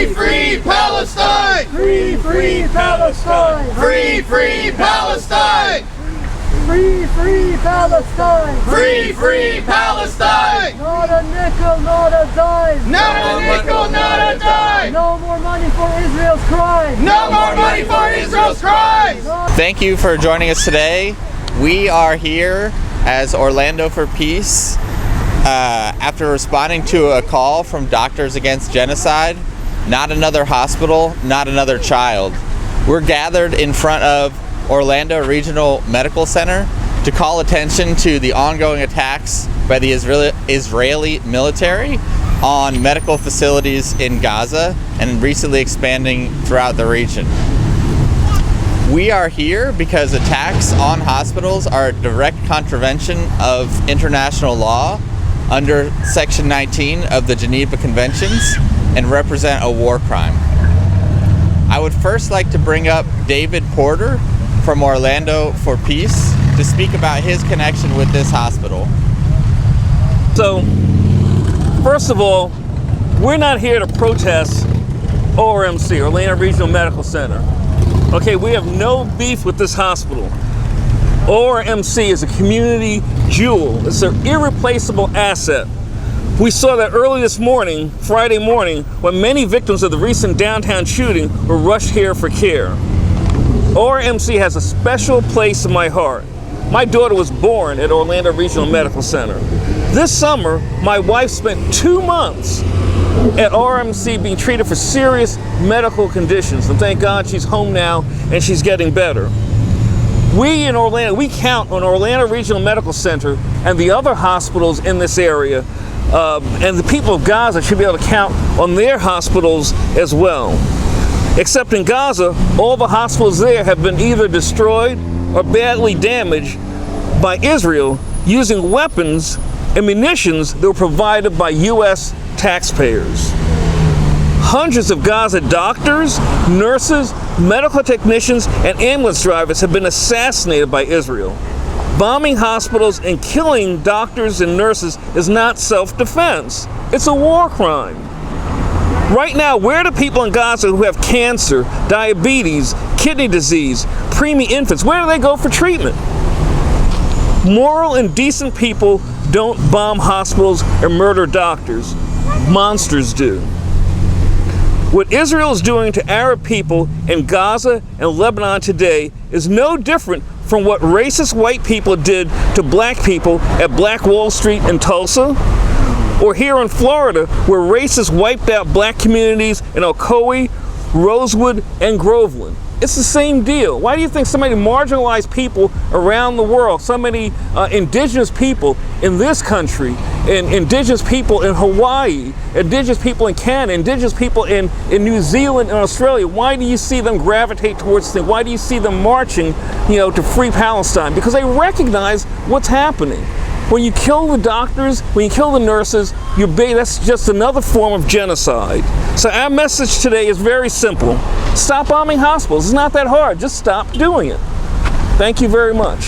Free, free Palestine! Free, free Palestine! Free, free Palestine! Free, free Palestine! Free, free Palestine! Not a nickel, not a dime! Not a nickel, not a dime! No more money for Israel's crime! No more money for Israel's crimes! Thank you for joining us today. We are here as Orlando for Peace after responding to a call from Doctors Against Genocide. Not another hospital, not another child. We're gathered in front of Orlando Regional Medical Center to call attention to the ongoing attacks by the Israeli military on medical facilities in Gaza and recently expanding throughout the region. We are here because attacks on hospitals are a direct contravention of international law under Section 19 of the Geneva Conventions and represent a war crime. I would first like to bring up David Porter from Orlando for Peace to speak about his connection with this hospital. So, first of all, we're not here to protest ORMC, Orlando Regional Medical Center. Okay, we have no beef with this hospital. ORMC is a community jewel. It's an irreplaceable asset. We saw that early this morning, Friday morning, when many victims of the recent downtown shooting were rushed here for care. ORMC has a special place in my heart. My daughter was born at Orlando Regional Medical Center. This summer, my wife spent 2 months at ORMC being treated for serious medical conditions. And thank God she's home now and she's getting better. We in Orlando, we count on Orlando Regional Medical Center and the other hospitals in this area, and the people of Gaza should be able to count on their hospitals as well. Except in Gaza, all the hospitals there have been either destroyed or badly damaged by Israel using weapons and munitions that were provided by U.S. taxpayers. Hundreds of Gaza doctors, nurses, medical technicians, and ambulance drivers have been assassinated by Israel. Bombing hospitals and killing doctors and nurses is not self-defense. It's a war crime. Right now, where are the people in Gaza who have cancer, diabetes, kidney disease, preemie infants? Where do they go for treatment? Moral and decent people don't bomb hospitals or murder doctors. Monsters do. What Israel is doing to Arab people in Gaza and Lebanon today is no different from what racist white people did to black people at Black Wall Street in Tulsa, or here in Florida, where racists wiped out black communities in Ocoee, Rosewood, and Groveland. It's the same deal. Why do you think so many marginalized people around the world, so many indigenous people in this country, and indigenous people in Hawaii, indigenous people in Canada, indigenous people in New Zealand and Australia, why do you see them gravitate towards things? Why do you see them marching, to free Palestine? Because they recognize what's happening. When you kill the doctors, when you kill the nurses, that's just another form of genocide. So our message today is very simple. Stop bombing hospitals. It's not that hard. Just stop doing it. Thank you very much.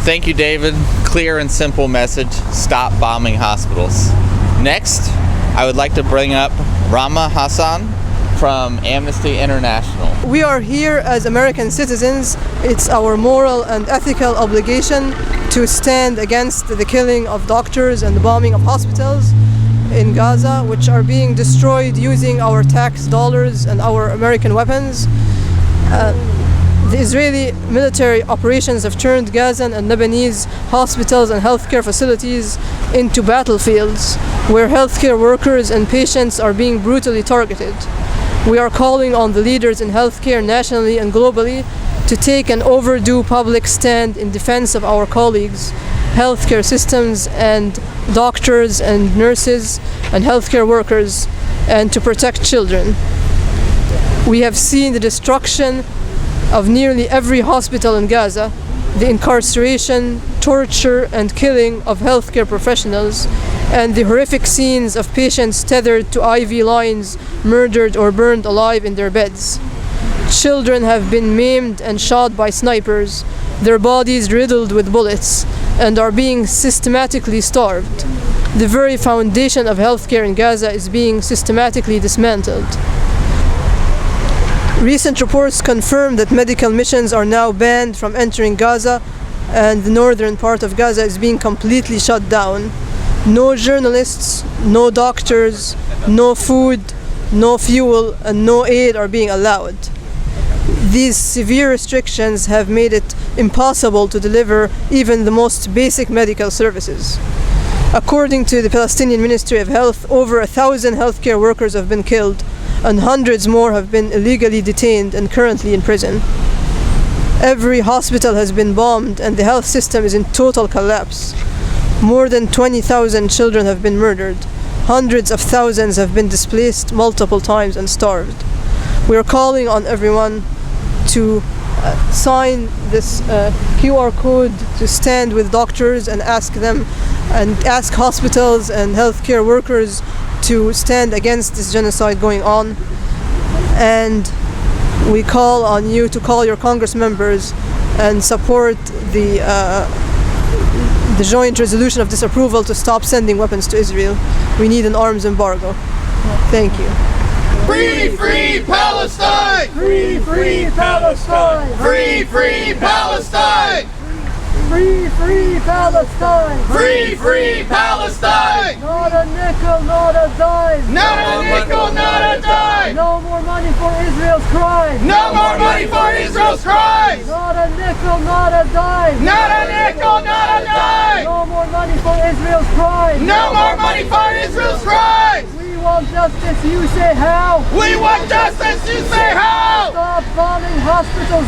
Thank you, David. Clear and simple message. Stop bombing hospitals. Next, I would like to bring up Rama Hassan from Amnesty International. We are here as American citizens. It's our moral and ethical obligation to stand against the killing of doctors and the bombing of hospitals in Gaza, which are being destroyed using our tax dollars and our American weapons. The Israeli military operations have turned Gazan and Lebanese hospitals and healthcare facilities into battlefields where healthcare workers and patients are being brutally targeted. We are calling on the leaders in healthcare nationally and globally to take an overdue public stand in defense of our colleagues, healthcare systems and doctors and nurses and healthcare workers, and to protect children. We have seen the destruction of nearly every hospital in Gaza, the incarceration, torture, and killing of healthcare professionals, and the horrific scenes of patients tethered to IV lines, murdered or burned alive in their beds. Children have been maimed and shot by snipers, their bodies riddled with bullets, and are being systematically starved. The very foundation of healthcare in Gaza is being systematically dismantled. Recent reports confirm that medical missions are now banned from entering Gaza, and the northern part of Gaza is being completely shut down. No journalists, no doctors, no food, no fuel, and no aid are being allowed. These severe restrictions have made it impossible to deliver even the most basic medical services. According to the Palestinian Ministry of Health, over 1,000 healthcare workers have been killed, and hundreds more have been illegally detained and currently in prison. Every hospital has been bombed, and the health system is in total collapse. More than 20,000 children have been murdered. Hundreds of thousands have been displaced multiple times and starved. We are calling on everyone to sign this QR code, to stand with doctors and ask hospitals and healthcare workers to stand against this genocide going on. And we call on you to call your Congress members and support the joint resolution of disapproval to stop sending weapons to Israel. We need an arms embargo. Thank you. Free, free Palestine! Free, free Palestine! Free, free Palestine! Free, free Palestine! Free, free Palestine! Not a nickel, not a dime! Not a nickel, not a dime! No more money for Israel's crime! No more money for Israel's crimes! Not a nickel, not a dime! Not a nickel, not a dime! No more money for Israel's crime! No more money for Israel's crimes! We want justice, you say how? We want justice, you say how? Stop bombing hospitals